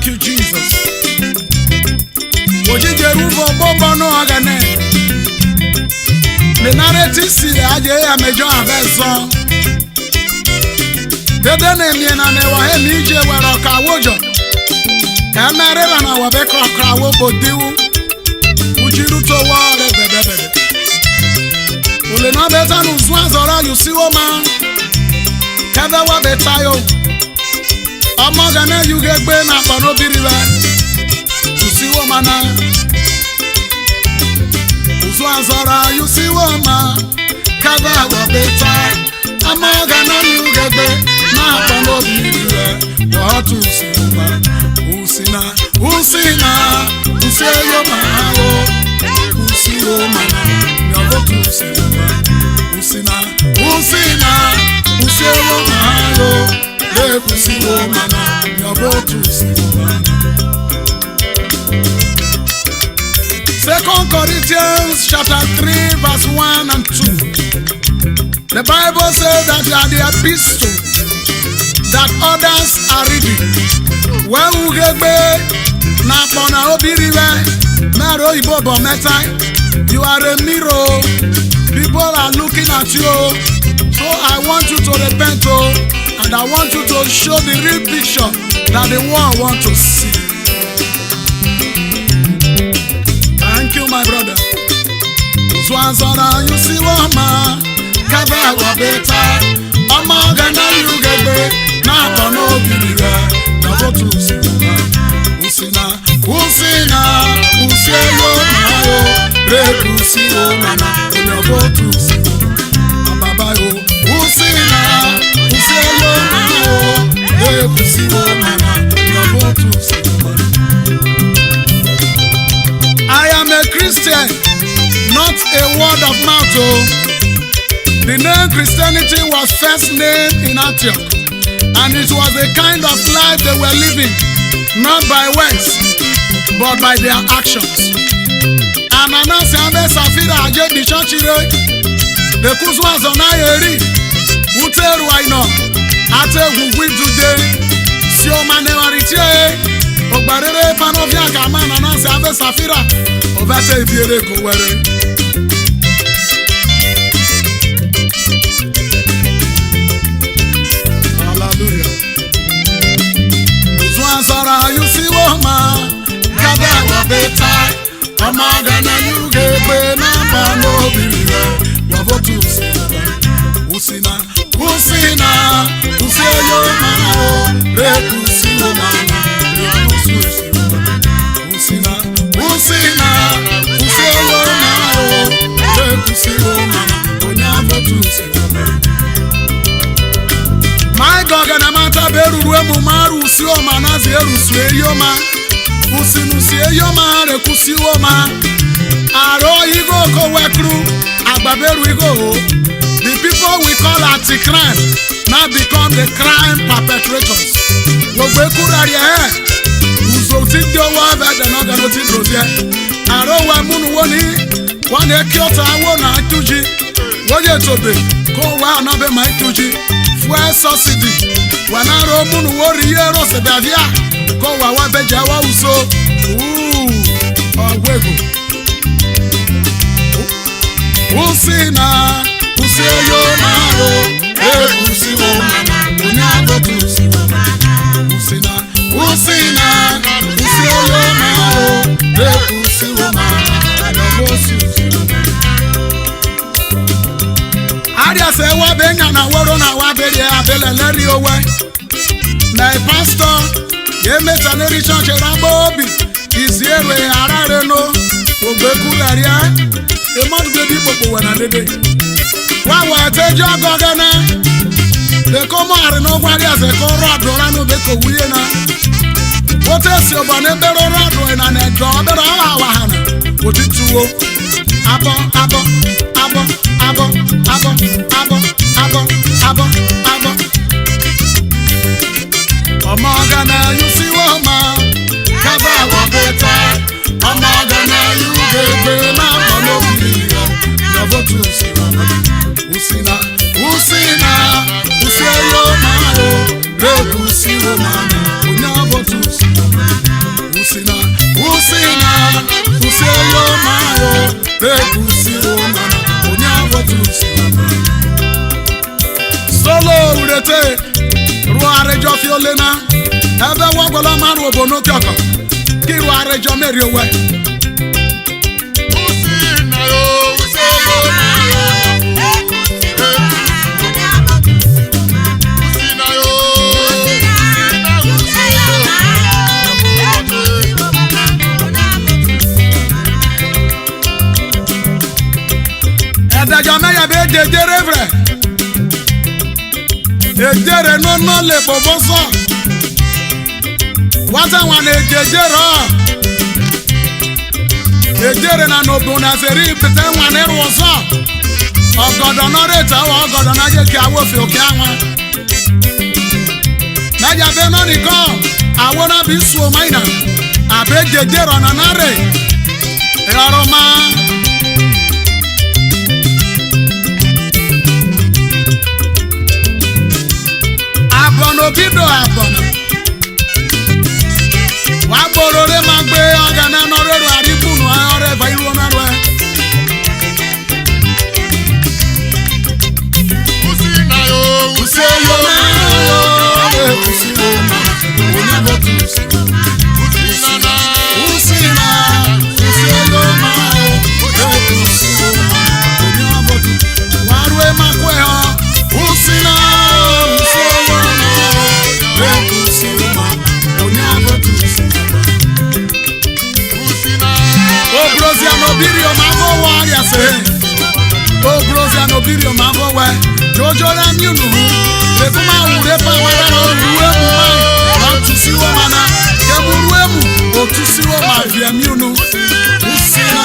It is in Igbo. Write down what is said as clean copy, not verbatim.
Thank you, Jesus. Ojijeruvo bobo no agane. The narrative si aje ya mejo aveso. Dede ne mi na ne wa he mi je wero ka wojo. Emere na wa be kra wo bodiwu. Ujiru to wa re bebe. Ule na beta nu zwa zora you see woman. Keve wa beta yo. Omo gane you get gbe na pa no biriwe. You see woman na. Uzwa zora you see woman. Keve wa beta. Omo gane you get gbe na pa no biriwe. What to see woman. Usina, useyo mahalo, usiyo mana, nyavo tusima. Usina, useyo mahalo, usiyo mana, nyavo tusima. 2 Corinthians chapter 3 verse 1 and 2. The Bible says that you are the epistle that others are reading. When we get back, na pona obiriwe, mero ibobo metai. You are a mirror. People are looking at you. So I want you to repent, and I want you to show the real picture that the world want to see. Thank you, my brother. Swansona, you see woman, kava wa beta. Omo gana you get back, na pona obiriwe. Usina, useyo mayo, rekusiyo mana, unyabotu siyo. Ababa yo, usina, useyo mayo, rekusiyo mana, unyabotu siyo. I am a Christian, not a word of mouth. The name Christianity was first named in Antioch. And it was the kind of life they were living, not by words, but by their actions. Ananasi abe safira aje di chachire, the kuzwa zona yeri, uteru aino, ate wugwi today, sio manewaritie, ogbarere panovia kama ananasi abe safira, ovate ibiere kowere. Sara, you see woman, kaba wa beta. Amagana you get na pano biriwe. Wavotu usina, useyo mao, rekusi womana, rekusi womana. Usina, useyo mao, rekusi womana, onyavotu womana. My God, and I'm at a beru maru usioma nazi erusu eyoma. Usinusi eyoma rekusioma. Aro igo ko wekru, agbaberu igo. The people we call anti-crime now become the crime perpetrators. Wogbekurari uzotidio wa vede no ganoti brozia. Aro wa munu woni, wane kiota wo na atuji. Woye tobe, ko wa nabe ma atuji. Fuel subsidy. When I roll worry hero sebavia, go wa beja wa uso. Wego. Usina, useyo maro, rekusiwo mana, unyabo tusiwo mana. Usina, useyo maro, rekusiwo mana, unyabo tusiwo mana. Adia se wa benya na woro na wa bere abele leri owe. Na pastor ye meta leri church rabobi iziere arare no ogbekularia e mo gbe bi popo wana dede. Wa tejo gogana. De komo are no gwari ase ko rodo ra no be ko wuye na. Wo tesi obane bero rodo na na do bero wa hana. Otituo abo. Omogana you see woman, kaba wa beta. Omogana you gebe na bono biya. Navotu si woman. Usina, useyo maro, rekusi woman. Navotu si woman. rekusi oma onye abotusi oma solo urete ruo arejo fiolena ebe wagbola maru obono kyoko ki ruo arejo meri owe Jamaya be jejere vre ejere no le boboso wata wan ejere ejere na no bona seri pete wan eroso ogodo no reta ogodo na je ki awo fi oke awon na ja be no ni ko awon na bi su o maina abe jejere na nare eroma abono bido abono wa borore magbe agana norero aribunu ore bairu na ro usina yo useyo na yo usina ona botusi usina usina useyo ma botusi ona botu warwe makwe ho usina Obrosiano birio mambo wa ya se Obrosiano birio mambo wa Jojo la miunu Le kuma ure pa wala no ruwe mu mai Antusi wo mana Ke mu ruwe mu Otusi wo ma via miunu Usina